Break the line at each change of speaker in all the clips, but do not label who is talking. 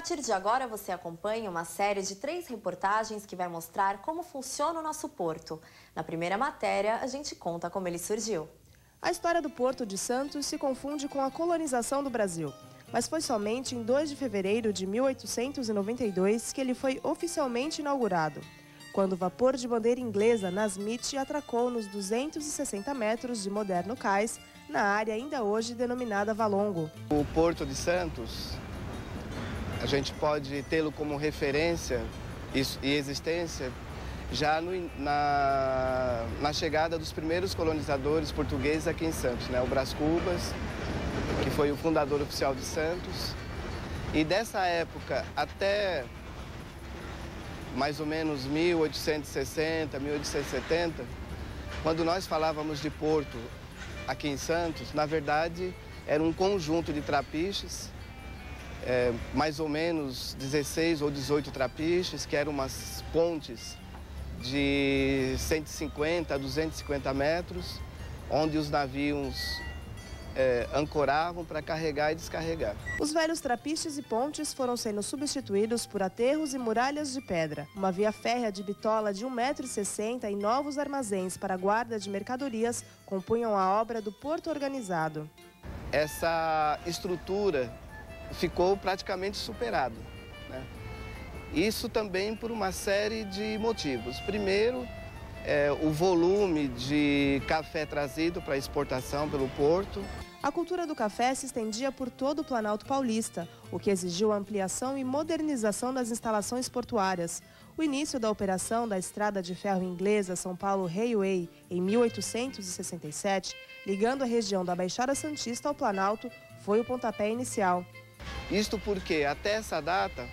partir de agora, você acompanha uma série de 3 reportagens que vai mostrar como funciona o nosso porto. Na primeira matéria, a gente conta como ele surgiu.
A história do Porto de Santos se confunde com a colonização do Brasil. Mas foi somente em 2 de fevereiro de 1892 que ele foi oficialmente inaugurado, quando o vapor de bandeira inglesa Nasmith atracou nos 260 metros de moderno cais, na área ainda hoje denominada Valongo.
O Porto de Santos, a gente pode tê-lo como referência e existência já na chegada dos primeiros colonizadores portugueses aqui em Santos, né? O Brás Cubas, que foi o fundador oficial de Santos. E dessa época até mais ou menos 1860, 1870, quando nós falávamos de porto aqui em Santos, na verdade era um conjunto de trapiches, mais ou menos 16 ou 18 trapiches, que eram umas pontes de 150 a 250 metros, onde os navios ancoravam para carregar e descarregar.
Os velhos trapiches e pontes foram sendo substituídos por aterros e muralhas de pedra. Uma via férrea de bitola de 1,60 m e novos armazéns para guarda de mercadorias compunham a obra do Porto Organizado.
Essa estrutura ficou praticamente superada, né? Isso também por uma série de motivos. Primeiro, o volume de café trazido para exportação pelo porto.
A cultura do café se estendia por todo o Planalto Paulista, o que exigiu a ampliação e modernização das instalações portuárias. O início da operação da estrada de ferro inglesa São Paulo Railway, em 1867, ligando a região da Baixada Santista ao Planalto, foi o pontapé inicial.
Isto porque, até essa data,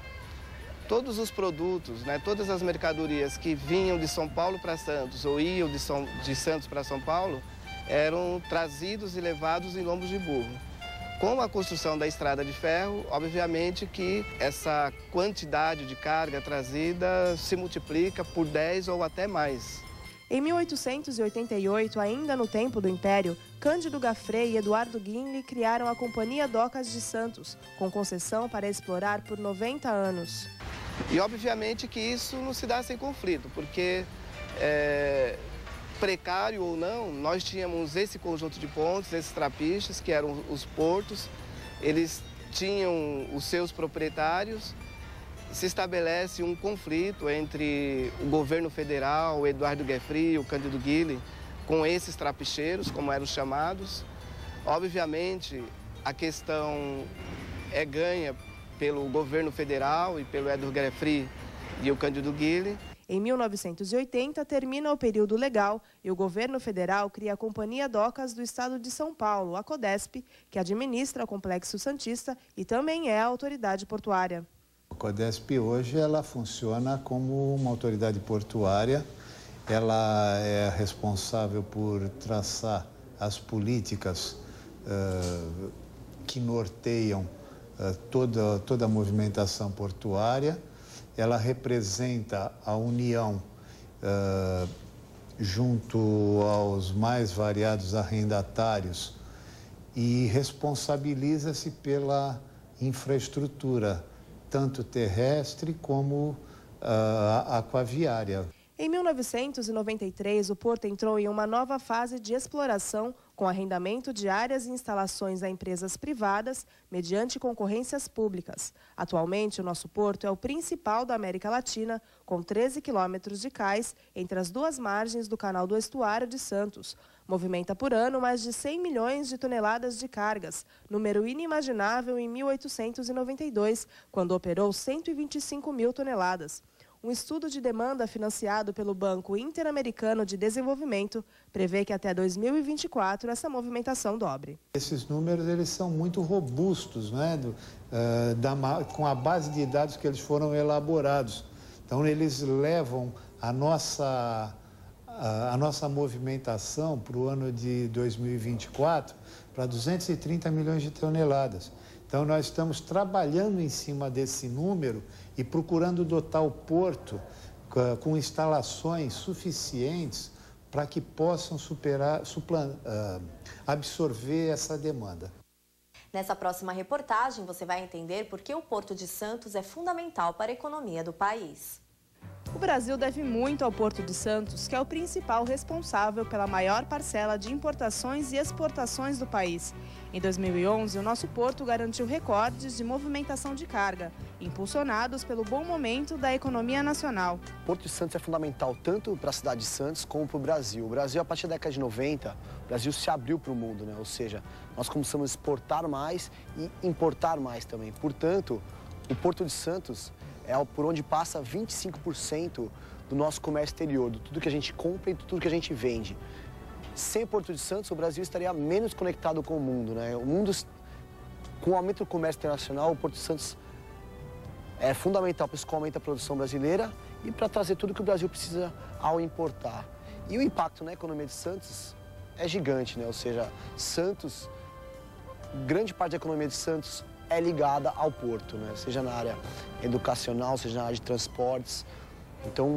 todos os produtos, né, todas as mercadorias que vinham de São Paulo para Santos ou iam de Santos para São Paulo eram trazidos e levados em lombos de burro. Com a construção da estrada de ferro, obviamente que essa quantidade de carga trazida se multiplica por 10 ou até mais.
Em 1888, ainda no tempo do Império, Cândido Gaffrey e Eduardo Guinle criaram a Companhia Docas de Santos, com concessão para explorar por 90 anos.
E obviamente que isso não se dá sem conflito, porque precário ou não, nós tínhamos esse conjunto de pontes, esses trapiches, que eram os portos, eles tinham os seus proprietários. Se estabelece um conflito entre o governo federal, o Eduardo Gaffrey, o Cândido Guinle, com esses trapicheiros, como eram chamados. Obviamente, a questão é ganha pelo governo federal e pelo Eduardo Gaffrey e o Cândido Guinle.
Em 1980, termina o período legal e o governo federal cria a Companhia Docas do Estado de São Paulo, a CODESP, que administra o Complexo Santista e também é a autoridade portuária.
A CODESP hoje ela funciona como uma autoridade portuária. Ela é responsável por traçar as políticas que norteiam toda a movimentação portuária. Ela representa a União junto aos mais variados arrendatários e responsabiliza-se pela infraestrutura, tanto terrestre como aquaviária.
Em 1993, o porto entrou em uma nova fase de exploração com arrendamento de áreas e instalações a empresas privadas mediante concorrências públicas. Atualmente, o nosso porto é o principal da América Latina, com 13 quilômetros de cais entre as 2 margens do Canal do Estuário de Santos. Movimenta por ano mais de 100 milhões de toneladas de cargas, número inimaginável em 1892, quando operou 125 mil toneladas. Um estudo de demanda financiado pelo Banco Interamericano de Desenvolvimento prevê que até 2024 essa movimentação dobre.
Esses números eles são muito robustos, né? Com a base de dados que eles foram elaborados. Então eles levam a nossa movimentação para o ano de 2024 para 230 milhões de toneladas. Então, nós estamos trabalhando em cima desse número e procurando dotar o porto com instalações suficientes para que possam absorver essa demanda.
Nessa próxima reportagem, você vai entender por que o Porto de Santos é fundamental para a economia do país.
O Brasil deve muito ao Porto de Santos, que é o principal responsável pela maior parcela de importações e exportações do país. Em 2011, o nosso porto garantiu recordes de movimentação de carga, impulsionados pelo bom momento da economia nacional.
O Porto de Santos é fundamental tanto para a cidade de Santos como para o Brasil. O Brasil, a partir da década de 90, o Brasil se abriu para o mundo, né? Ou seja, nós começamos a exportar mais e importar mais também. Portanto, o Porto de Santos é por onde passa 25% do nosso comércio exterior, de tudo que a gente compra e de tudo que a gente vende. Sem o Porto de Santos, o Brasil estaria menos conectado com o mundo, né? O mundo, com o aumento do comércio internacional, o Porto de Santos é fundamental para isso que aumenta a produção brasileira e para trazer tudo que o Brasil precisa ao importar. E o impacto na economia de Santos é gigante, né? Ou seja, Santos, grande parte da economia de Santos é ligada ao porto, né? Seja na área educacional, seja na área de transportes. Então,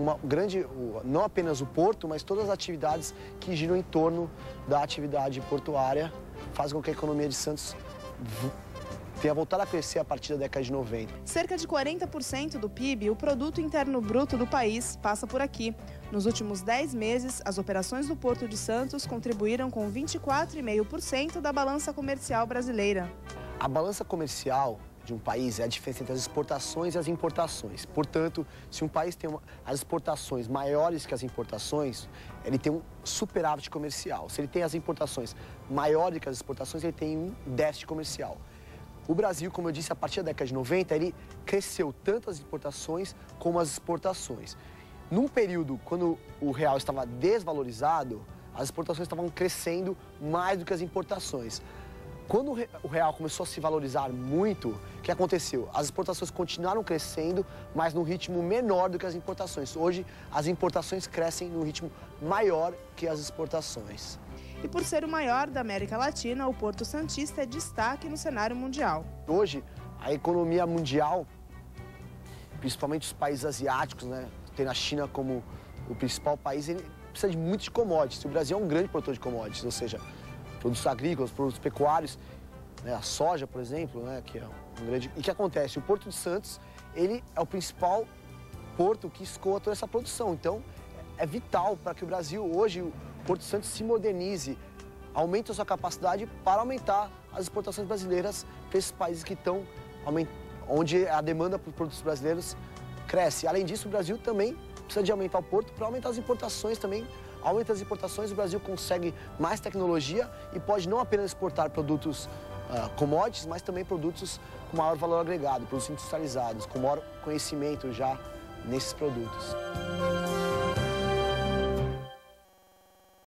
não apenas o porto, mas todas as atividades que giram em torno da atividade portuária fazem com que a economia de Santos tenha voltado a crescer a partir da década de 90.
Cerca de 40% do PIB, o Produto Interno Bruto do país, passa por aqui. Nos últimos 10 meses, as operações do Porto de Santos contribuíram com 24,5% da balança comercial brasileira.
A balança comercial de um país é a diferença entre as exportações e as importações. Portanto, se um país tem as exportações maiores que as importações, ele tem um superávit comercial. Se ele tem as importações maiores que as exportações, ele tem um déficit comercial. O Brasil, como eu disse, a partir da década de 90, ele cresceu tanto as importações como as exportações. Num período, quando o real estava desvalorizado, as exportações estavam crescendo mais do que as importações. Quando o real começou a se valorizar muito, o que aconteceu? As exportações continuaram crescendo, mas num ritmo menor do que as importações. Hoje, as importações crescem num ritmo maior que as exportações.
E por ser o maior da América Latina, o Porto Santista é destaque no cenário mundial.
Hoje, a economia mundial, principalmente os países asiáticos, né, tendo a China como o principal país, ele precisa de muitos commodities. O Brasil é um grande produtor de commodities, ou seja, produtos agrícolas, produtos pecuários, né, a soja, por exemplo, né, que é um grande... E o que acontece? O Porto de Santos, ele é o principal porto que escoa toda essa produção. Então, é vital para que o Brasil, hoje, o Porto de Santos se modernize, aumente a sua capacidade para aumentar as exportações brasileiras para esses países que estão, onde a demanda por produtos brasileiros cresce. Além disso, o Brasil também precisa de aumentar o porto para aumentar as importações também. Aumenta as importações, o Brasil consegue mais tecnologia e pode não apenas exportar produtos commodities, mas também produtos com maior valor agregado, produtos industrializados, com maior conhecimento já nesses produtos.